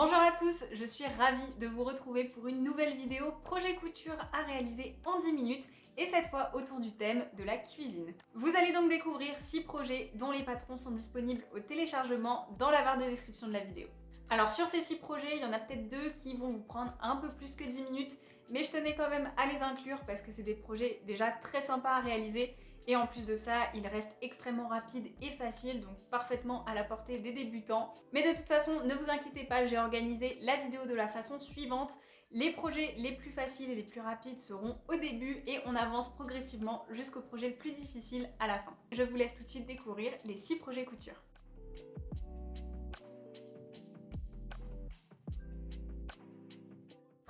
Bonjour à tous, je suis ravie de vous retrouver pour une nouvelle vidéo projet couture à réaliser en 10 minutes et cette fois autour du thème de la cuisine. Vous allez donc découvrir 6 projets dont les patrons sont disponibles au téléchargement dans la barre de description de la vidéo. Alors sur ces 6 projets, il y en a peut-être 2 qui vont vous prendre un peu plus que 10 minutes, mais je tenais quand même à les inclure parce que c'est des projets déjà très sympas à réaliser. Et en plus de ça, il reste extrêmement rapide et facile, donc parfaitement à la portée des débutants. Mais de toute façon, ne vous inquiétez pas, j'ai organisé la vidéo de la façon suivante. Les projets les plus faciles et les plus rapides seront au début et on avance progressivement jusqu'au projet le plus difficile à la fin. Je vous laisse tout de suite découvrir les 6 projets couture.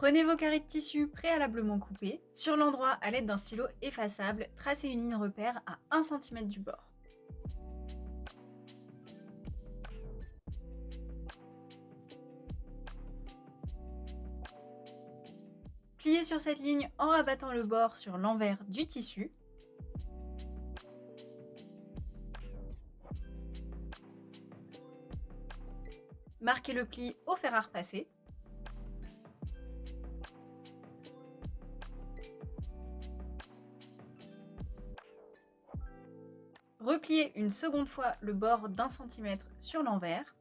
Prenez vos carrés de tissu préalablement coupés. Sur l'endroit, à l'aide d'un stylo effaçable, tracez une ligne repère à 1 cm du bord. Pliez sur cette ligne en rabattant le bord sur l'envers du tissu. Marquez le pli au fer à repasser. Repliez une seconde fois le bord d'1 cm sur l'envers.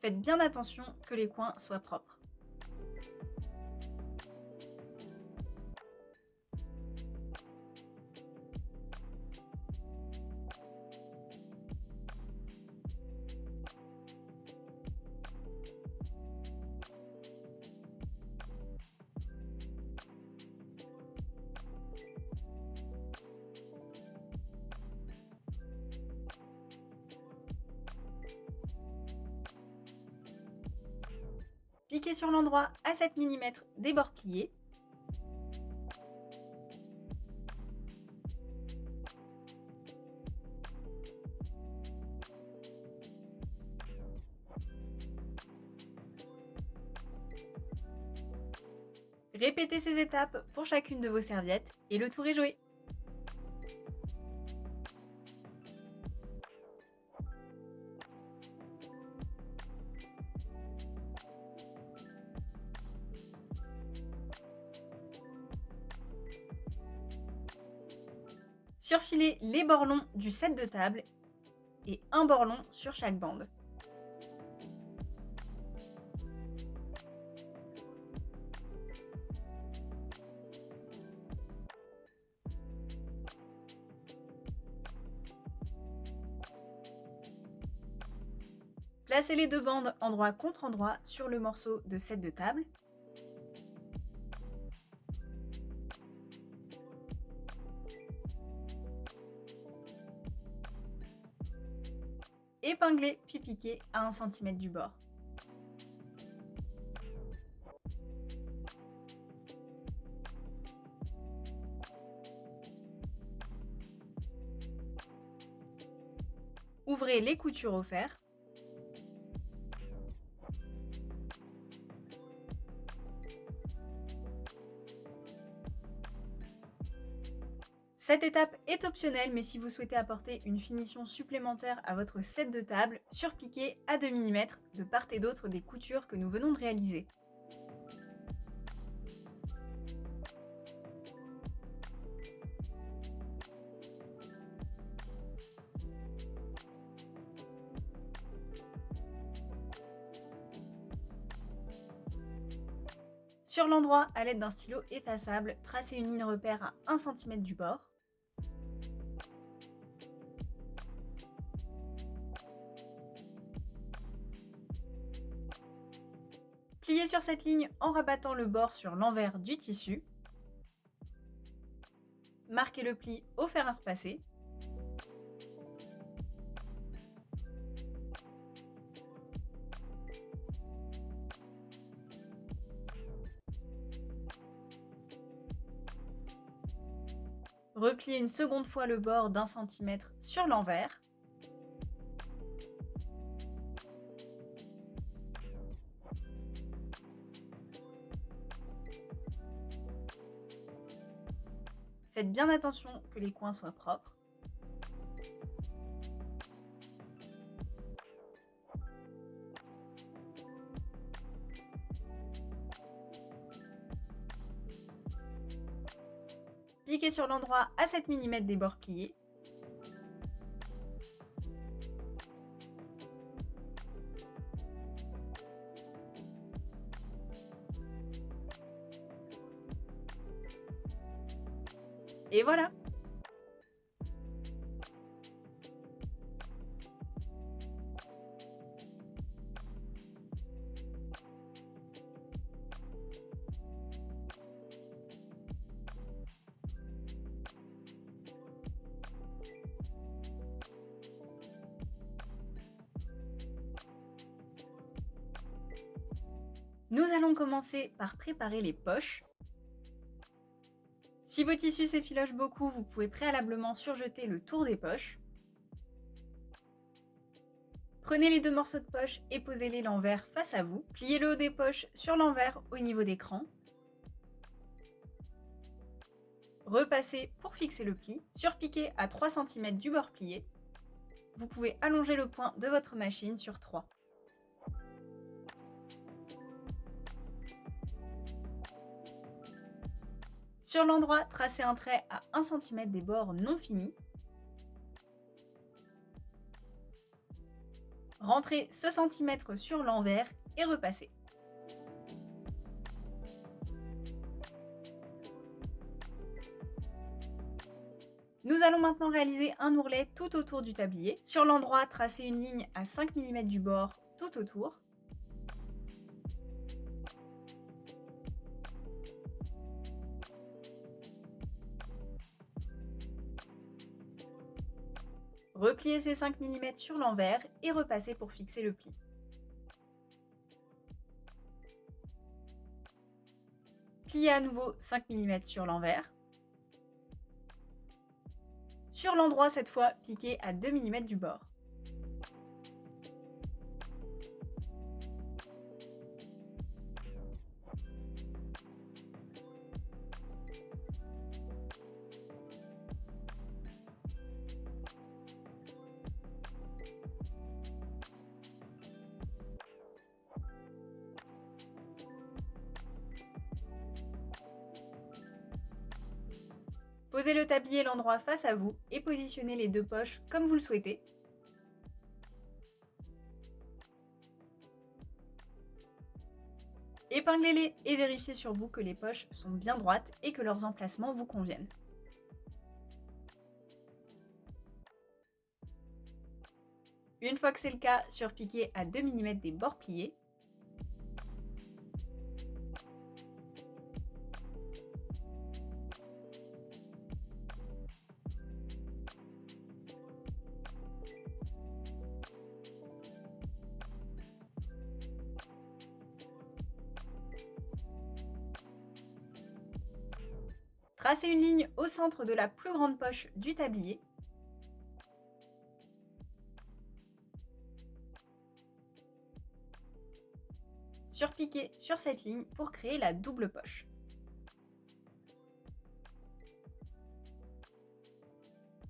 Faites bien attention que les coins soient propres. Piquez sur l'endroit à 7 mm des bords pliés. Répétez ces étapes pour chacune de vos serviettes et le tour est joué. Surfilez les bords longs du set de table et un bord long sur chaque bande. Placez les deux bandes endroit contre endroit sur le morceau de set de table. Épinglez puis piquez à 1 cm du bord. Ouvrez les coutures au fer. Cette étape est optionnelle, mais si vous souhaitez apporter une finition supplémentaire à votre set de table, surpiquez à 2 mm de part et d'autre des coutures que nous venons de réaliser. Sur l'endroit, à l'aide d'un stylo effaçable, tracez une ligne repère à 1 cm du bord. Pliez sur cette ligne en rabattant le bord sur l'envers du tissu. Marquez le pli au fer à repasser. Repliez une seconde fois le bord d'1 cm sur l'envers. Faites bien attention que les coins soient propres. Piquez sur l'endroit à 7 mm des bords pliés. Et voilà! Nous allons commencer par préparer les poches. Si vos tissus s'effilochent beaucoup, vous pouvez préalablement surjeter le tour des poches. Prenez les deux morceaux de poche et posez-les l'envers face à vous. Pliez le haut des poches sur l'envers au niveau des crans. Repassez pour fixer le pli. Surpiquez à 3 cm du bord plié. Vous pouvez allonger le point de votre machine sur 3. Sur l'endroit, tracez un trait à 1 cm des bords non finis. Rentrez ce centimètre sur l'envers et repassez. Nous allons maintenant réaliser un ourlet tout autour du tablier. Sur l'endroit, tracez une ligne à 5 mm du bord tout autour. Repliez ces 5 mm sur l'envers et repassez pour fixer le pli. Pliez à nouveau 5 mm sur l'envers. Sur l'endroit, cette fois, piquez à 2 mm du bord. Posez le tablier l'endroit face à vous et positionnez les deux poches comme vous le souhaitez. Épinglez-les et vérifiez sur vous que les poches sont bien droites et que leurs emplacements vous conviennent. Une fois que c'est le cas, surpiquez à 2 mm des bords pliés. Tracez une ligne au centre de la plus grande poche du tablier. Surpiquez sur cette ligne pour créer la double poche.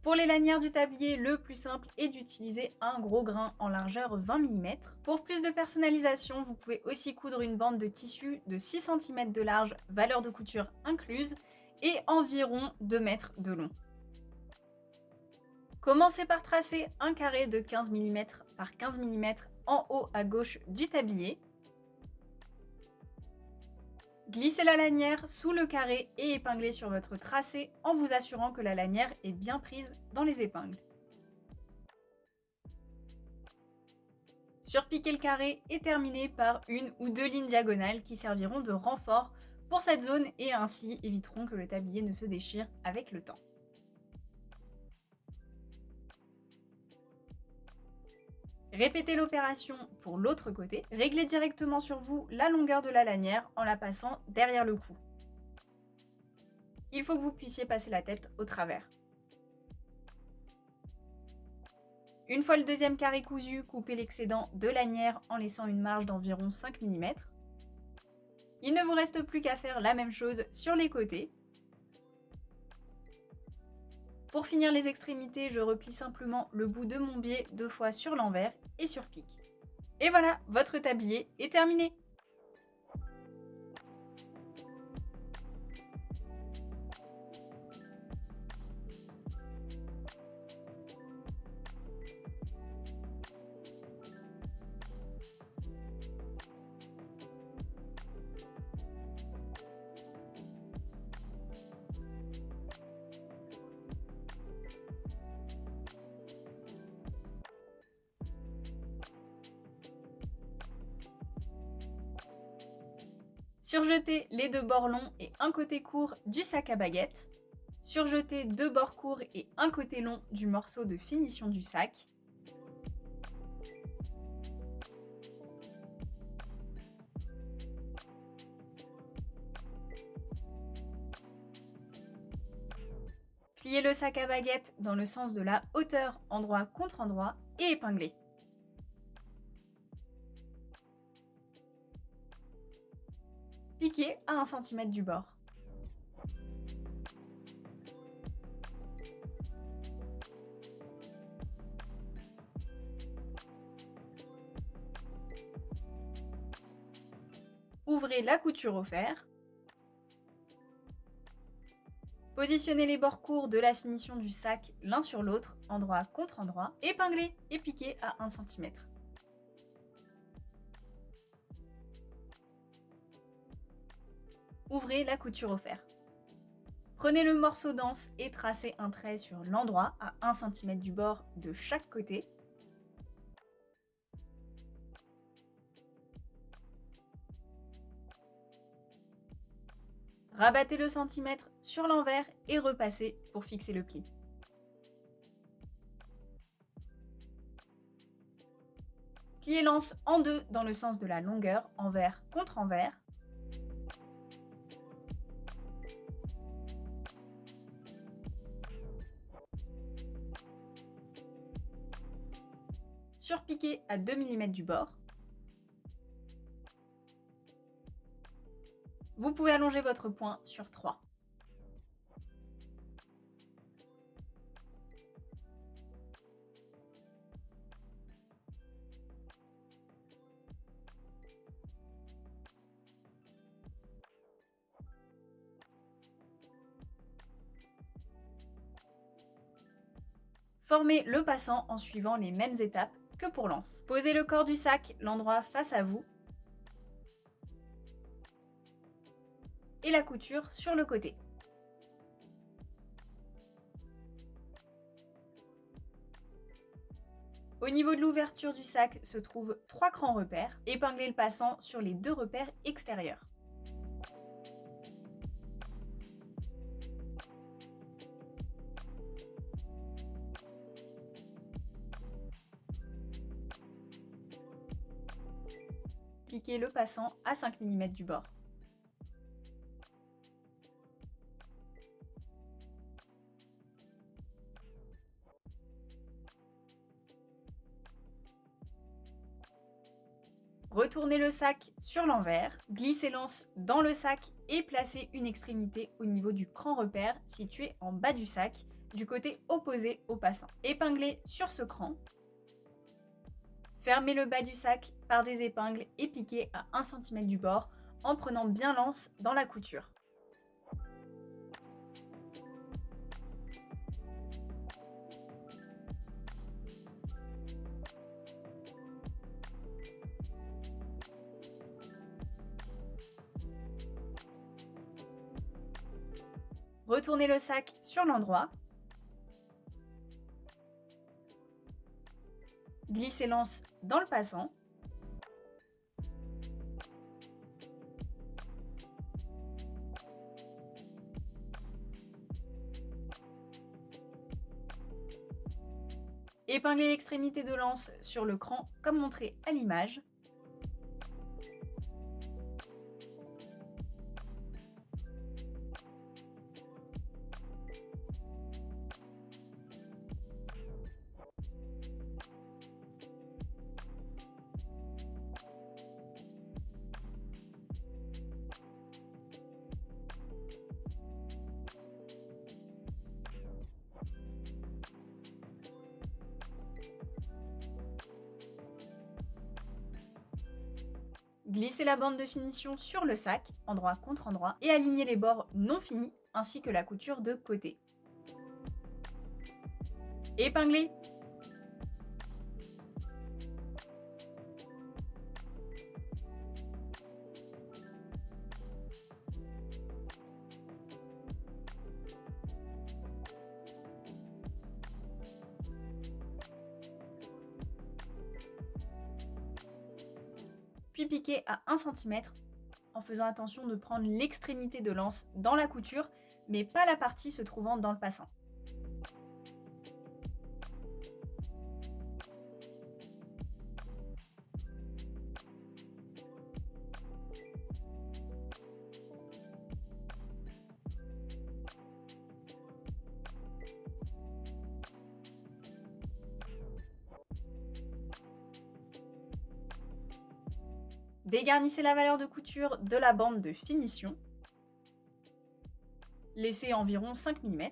Pour les lanières du tablier, le plus simple est d'utiliser un gros grain en largeur 20 mm. Pour plus de personnalisation, vous pouvez aussi coudre une bande de tissu de 6 cm de large, valeur de couture incluse, et environ 2 mètres de long. Commencez par tracer un carré de 15 mm par 15 mm en haut à gauche du tablier. Glissez la lanière sous le carré et épinglez sur votre tracé en vous assurant que la lanière est bien prise dans les épingles. Surpiquez le carré et terminez par une ou deux lignes diagonales qui serviront de renfort pour cette zone et ainsi éviteront que le tablier ne se déchire avec le temps. Répétez l'opération pour l'autre côté. Réglez directement sur vous la longueur de la lanière en la passant derrière le cou. Il faut que vous puissiez passer la tête au travers. Une fois le deuxième carré cousu, coupez l'excédent de lanière en laissant une marge d'environ 5 mm. Il ne vous reste plus qu'à faire la même chose sur les côtés. Pour finir les extrémités, je replie simplement le bout de mon biais 2 fois sur l'envers et sur pique. Et voilà, votre tablier est terminé! Surjetez les 2 bords longs et un côté court du sac à baguette. Surjetez 2 bords courts et un côté long du morceau de finition du sac. Pliez le sac à baguette dans le sens de la hauteur, endroit contre endroit, et épinglez. Piquez à 1 cm du bord. Ouvrez la couture au fer. Positionnez les bords courts de la finition du sac l'un sur l'autre, endroit contre endroit, épinglez et piquez à 1 cm. Ouvrez la couture au fer. Prenez le morceau d'anse et tracez un trait sur l'endroit à 1 cm du bord de chaque côté. Rabattez le centimètre sur l'envers et repassez pour fixer le pli. Pliez l'anse en deux dans le sens de la longueur, envers contre envers. Surpiquez à 2 mm du bord. Vous pouvez allonger votre point sur 3. Formez le passant en suivant les mêmes étapes que pour l'anse. Posez le corps du sac, l'endroit face à vous, et la couture sur le côté. Au niveau de l'ouverture du sac se trouvent 3 crans repères. Épinglez le passant sur les 2 repères extérieurs. Piquez le passant à 5 mm du bord. Retournez le sac sur l'envers, glissez l'anse dans le sac et placez une extrémité au niveau du cran repère situé en bas du sac, du côté opposé au passant. Épinglez sur ce cran. Fermez le bas du sac par des épingles et piquez à 1 cm du bord en prenant bien l'anse dans la couture. Retournez le sac sur l'endroit. Glissez l'anse dans le passant. Épinglez l'extrémité de l'anse sur le cran comme montré à l'image. Glissez la bande de finition sur le sac, endroit contre endroit, et alignez les bords non finis ainsi que la couture de côté. Épinglez. Puis piquez à 1 cm en faisant attention de prendre l'extrémité de l'anse dans la couture, mais pas la partie se trouvant dans le passant. Dégarnissez la valeur de couture de la bande de finition. Laissez environ 5 mm.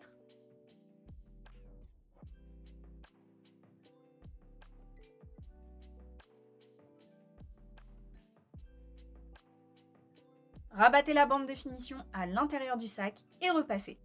Rabattez la bande de finition à l'intérieur du sac et repassez.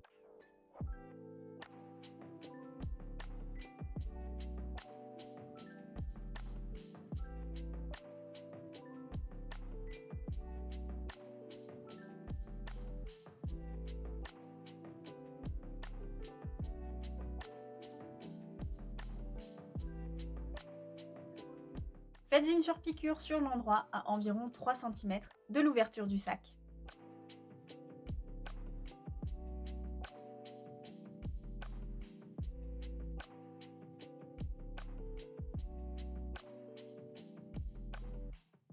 Faites une surpiqûre sur l'endroit à environ 3 cm de l'ouverture du sac.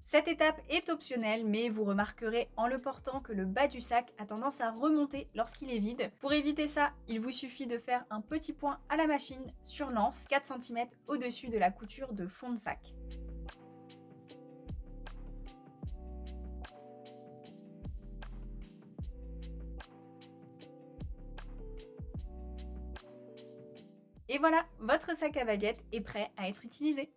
Cette étape est optionnelle, mais vous remarquerez en le portant que le bas du sac a tendance à remonter lorsqu'il est vide. Pour éviter ça, il vous suffit de faire un petit point à la machine sur l'anse, 4 cm au-dessus de la couture de fond de sac. Et voilà, votre sac à baguette est prêt à être utilisé.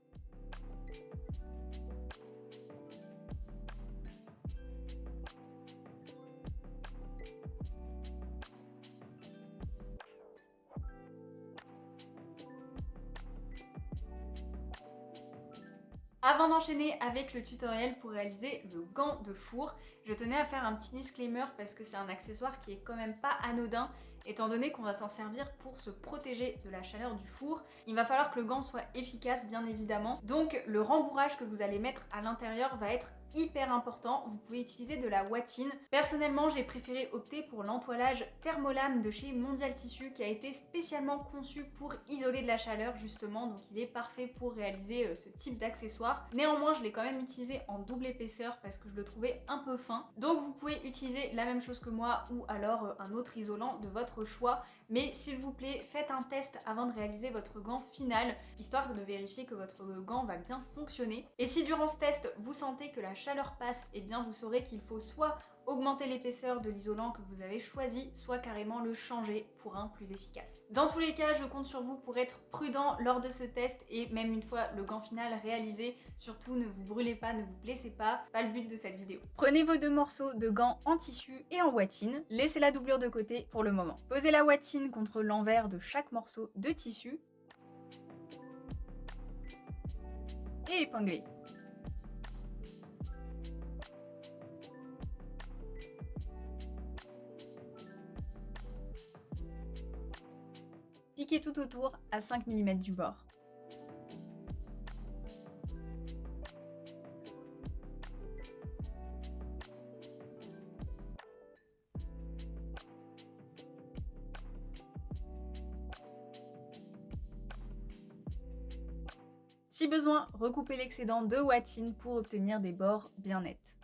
Avant d'enchaîner avec le tutoriel pour réaliser le gant de four, je tenais à faire un petit disclaimer parce que c'est un accessoire qui est quand même pas anodin étant donné qu'on va s'en servir pour se protéger de la chaleur du four. Il va falloir que le gant soit efficace bien évidemment, donc le rembourrage que vous allez mettre à l'intérieur va être hyper important. Vous pouvez utiliser de la ouatine. Personnellement, j'ai préféré opter pour l'entoilage Thermolame de chez Mondial Tissu qui a été spécialement conçu pour isoler de la chaleur justement, donc il est parfait pour réaliser ce type d'accessoire. Néanmoins, je l'ai quand même utilisé en double épaisseur parce que je le trouvais un peu fin. Donc vous pouvez utiliser la même chose que moi ou alors un autre isolant de votre choix. Mais s'il vous plaît, faites un test avant de réaliser votre gant final, histoire de vérifier que votre gant va bien fonctionner. Et si durant ce test, vous sentez que la chaleur passe, eh bien vous saurez qu'il faut soit augmenter l'épaisseur de l'isolant que vous avez choisi, soit carrément le changer pour un plus efficace. Dans tous les cas, je compte sur vous pour être prudent lors de ce test et même une fois le gant final réalisé, surtout ne vous brûlez pas, ne vous blessez pas, c'est pas le but de cette vidéo. Prenez vos 2 morceaux de gants en tissu et en ouatine, laissez la doublure de côté pour le moment. Posez la ouatine contre l'envers de chaque morceau de tissu et épinglez. Piquez tout autour à 5 mm du bord. Si besoin, recoupez l'excédent de ouatine pour obtenir des bords bien nets.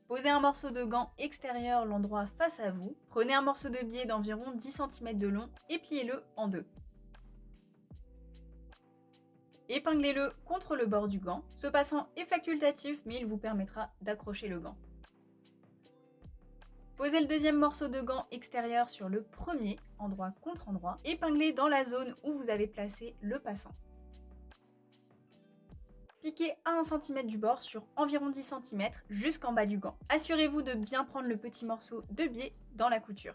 Posez un morceau de gant extérieur l'endroit face à vous. Prenez un morceau de biais d'environ 10 cm de long et pliez-le en deux. Épinglez-le contre le bord du gant. Ce passant est facultatif mais il vous permettra d'accrocher le gant. Posez le deuxième morceau de gant extérieur sur le premier, endroit contre endroit, épinglez dans la zone où vous avez placé le passant. Piquez à 1 cm du bord sur environ 10 cm jusqu'en bas du gant. Assurez-vous de bien prendre le petit morceau de biais dans la couture.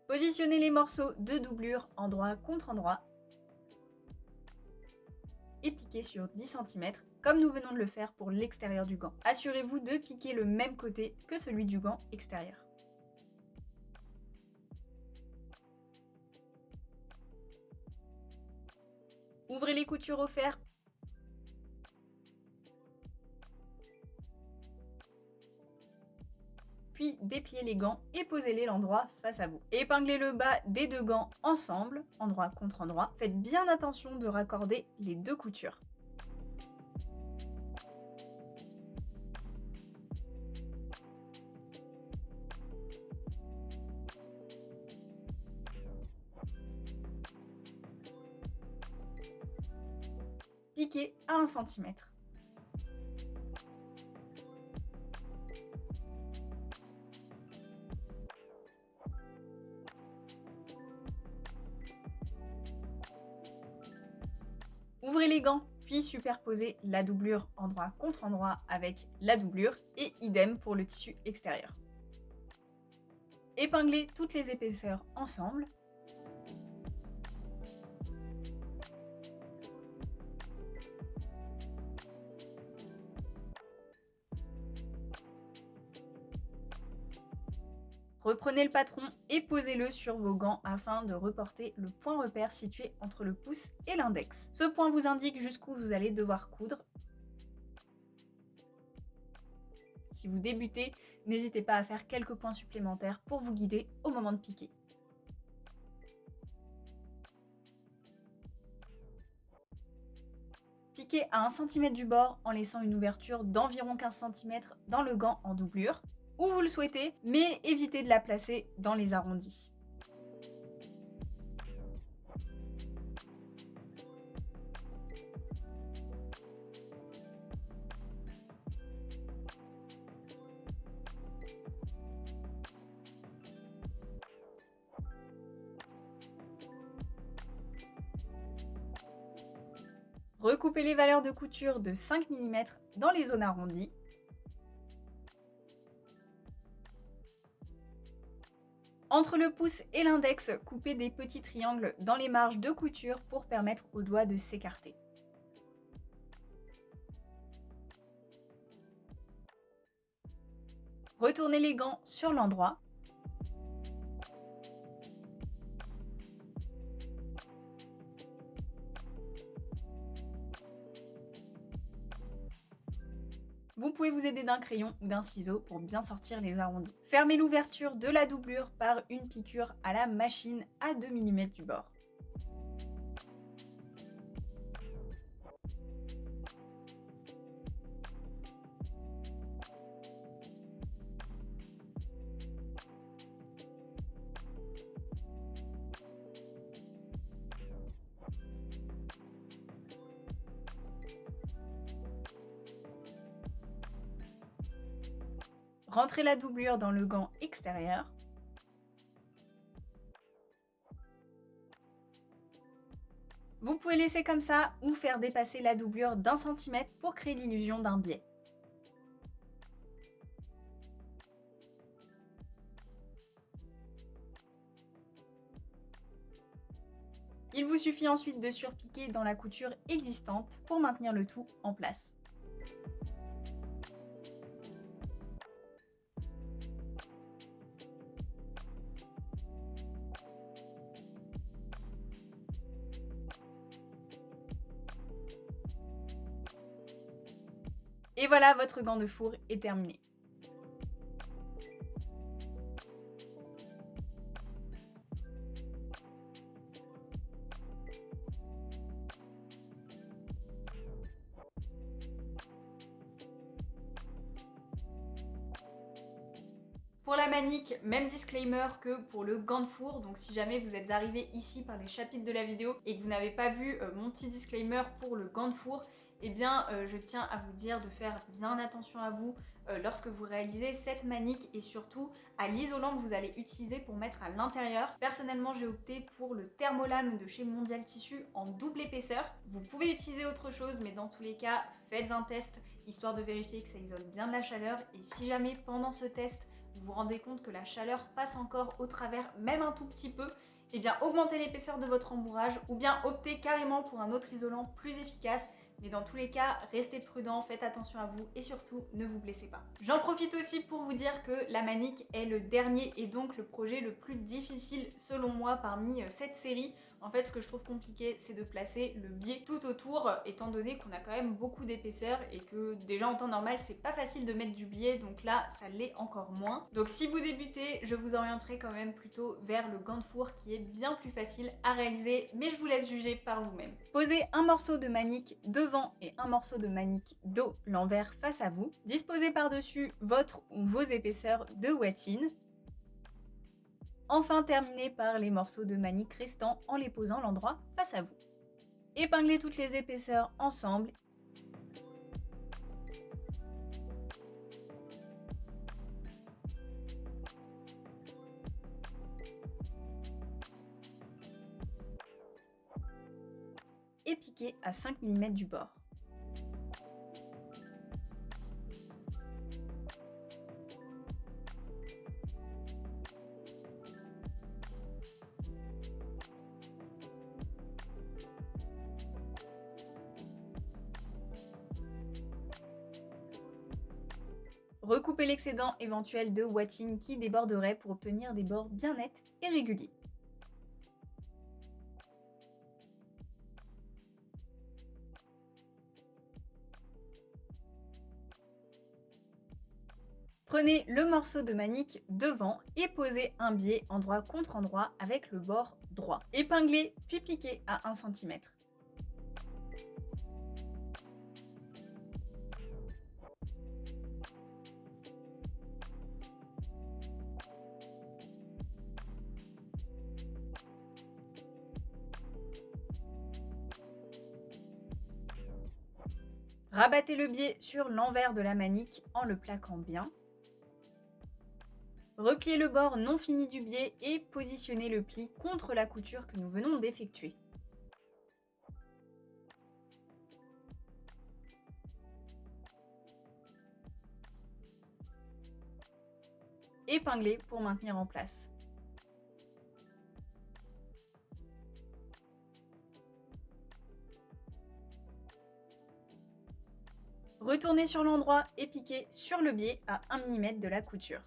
Positionnez les morceaux de doublure endroit contre endroit et piquez sur 10 cm comme nous venons de le faire pour l'extérieur du gant. Assurez-vous de piquer le même côté que celui du gant extérieur. Ouvrez les coutures au fer. Puis dépliez les gants et posez-les l'endroit face à vous. Épinglez le bas des deux gants ensemble, endroit contre endroit. Faites bien attention de raccorder les deux coutures. Piquez à 1 cm. Ouvrez les gants, puis superposez la doublure endroit contre endroit avec la doublure et idem pour le tissu extérieur. Épinglez toutes les épaisseurs ensemble. Reprenez le patron et posez-le sur vos gants afin de reporter le point repère situé entre le pouce et l'index. Ce point vous indique jusqu'où vous allez devoir coudre. Si vous débutez, n'hésitez pas à faire quelques points supplémentaires pour vous guider au moment de piquer. Piquez à 1 cm du bord en laissant une ouverture d'environ 15 cm dans le gant en doublure, où vous le souhaitez, mais évitez de la placer dans les arrondis. Recoupez les valeurs de couture de 5 mm dans les zones arrondies. Entre le pouce et l'index, coupez des petits triangles dans les marges de couture pour permettre aux doigts de s'écarter. Retournez les gants sur l'endroit. Vous pouvez vous aider d'un crayon ou d'un ciseau pour bien sortir les arrondis. Fermez l'ouverture de la doublure par une piqûre à la machine à 2 mm du bord. Rentrez la doublure dans le gant extérieur. Vous pouvez laisser comme ça ou faire dépasser la doublure d'1 cm pour créer l'illusion d'un biais. Il vous suffit ensuite de surpiquer dans la couture existante pour maintenir le tout en place. Et voilà, votre gant de four est terminé. Pour la manique, même disclaimer que pour le gant de four, donc si jamais vous êtes arrivé ici par les chapitres de la vidéo et que vous n'avez pas vu mon petit disclaimer pour le gant de four, eh bien je tiens à vous dire de faire bien attention à vous lorsque vous réalisez cette manique et surtout à l'isolant que vous allez utiliser pour mettre à l'intérieur. Personnellement, j'ai opté pour le Thermolame de chez Mondial Tissu en double épaisseur. Vous pouvez utiliser autre chose, mais dans tous les cas, faites un test histoire de vérifier que ça isole bien de la chaleur. Et si jamais pendant ce test, vous vous rendez compte que la chaleur passe encore au travers, même un tout petit peu, eh bien augmentez l'épaisseur de votre rembourrage ou bien optez carrément pour un autre isolant plus efficace. Mais dans tous les cas, restez prudent, faites attention à vous et surtout, ne vous blessez pas. J'en profite aussi pour vous dire que la manique est le dernier et donc le projet le plus difficile selon moi parmi cette série. En fait, ce que je trouve compliqué, c'est de placer le biais tout autour, étant donné qu'on a quand même beaucoup d'épaisseur et que déjà en temps normal, c'est pas facile de mettre du biais, donc là, ça l'est encore moins. Donc si vous débutez, je vous orienterai quand même plutôt vers le gant de four qui est bien plus facile à réaliser, mais je vous laisse juger par vous-même. Posez un morceau de manique devant et un morceau de manique dos l'envers face à vous. Disposez par-dessus votre ou vos épaisseurs de wetting. Enfin, terminez par les morceaux de manique restants en les posant l'endroit face à vous. Épinglez toutes les épaisseurs ensemble. Et piquez à 5 mm du bord. Recoupez l'excédent éventuel de watting qui déborderait pour obtenir des bords bien nets et réguliers. Prenez le morceau de manique devant et posez un biais endroit contre endroit avec le bord droit. Épinglez puis piquez à 1 cm. Rabattez le biais sur l'envers de la manique en le plaquant bien. Repliez le bord non fini du biais et positionnez le pli contre la couture que nous venons d'effectuer. Épinglez pour maintenir en place. Retournez sur l'endroit et piquez sur le biais à 1 mm de la couture.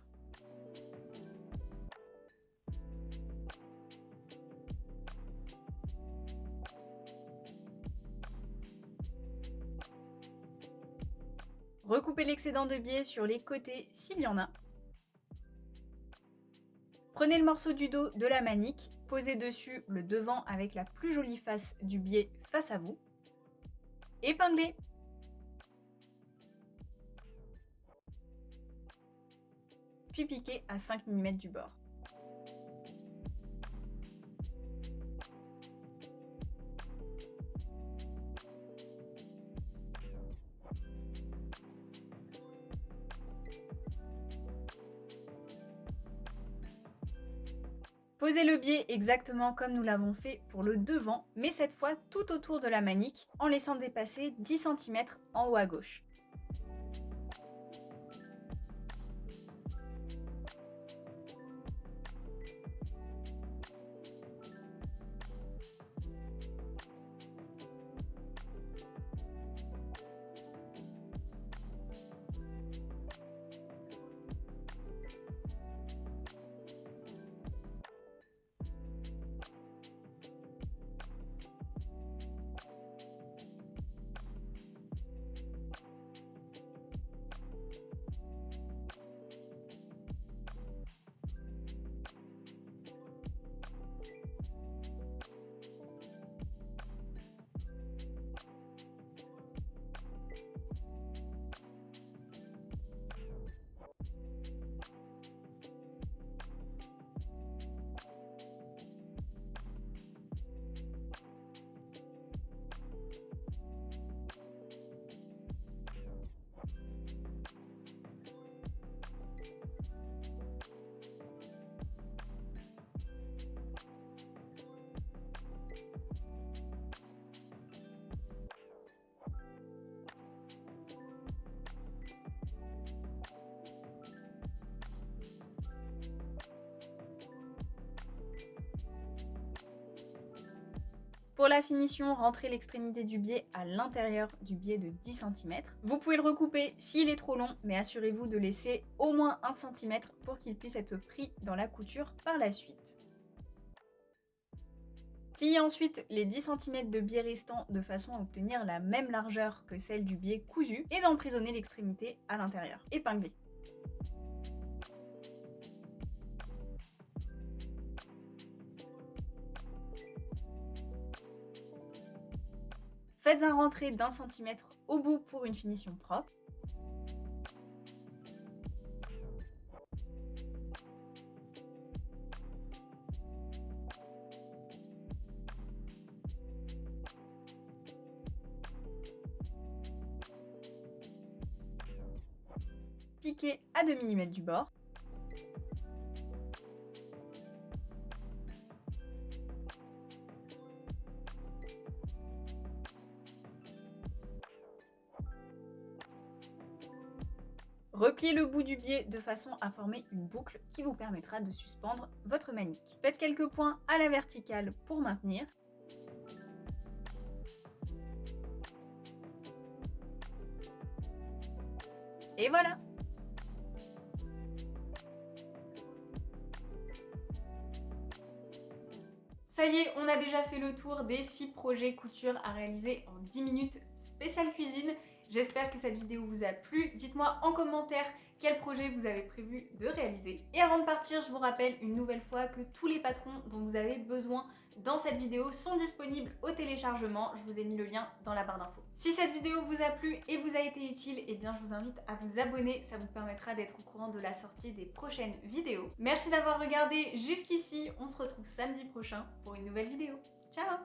Recoupez l'excédent de biais sur les côtés s'il y en a. Prenez le morceau du dos de la manique, posez dessus le devant avec la plus jolie face du biais face à vous. Épinglez. Puis piquez à 5 mm du bord. Posez le biais exactement comme nous l'avons fait pour le devant, mais cette fois tout autour de la manique en laissant dépasser 10 cm en haut à gauche. Pour la finition, rentrez l'extrémité du biais à l'intérieur du biais de 10 cm. Vous pouvez le recouper s'il est trop long, mais assurez-vous de laisser au moins 1 cm pour qu'il puisse être pris dans la couture par la suite. Pliez ensuite les 10 cm de biais restants de façon à obtenir la même largeur que celle du biais cousu et d'emprisonner l'extrémité à l'intérieur. Épinglez. Faites un rentré d'1 cm au bout pour une finition propre. Piquez à 2 mm du bord. Repliez le bout du biais de façon à former une boucle qui vous permettra de suspendre votre manique. Faites quelques points à la verticale pour maintenir. Et voilà! Ça y est, on a déjà fait le tour des 6 projets couture à réaliser en 10 minutes spécial cuisine. J'espère que cette vidéo vous a plu. Dites-moi en commentaire quel projet vous avez prévu de réaliser. Et avant de partir, je vous rappelle une nouvelle fois que tous les patrons dont vous avez besoin dans cette vidéo sont disponibles au téléchargement. Je vous ai mis le lien dans la barre d'infos. Si cette vidéo vous a plu et vous a été utile, eh bien je vous invite à vous abonner. Ça vous permettra d'être au courant de la sortie des prochaines vidéos. Merci d'avoir regardé jusqu'ici. On se retrouve samedi prochain pour une nouvelle vidéo. Ciao!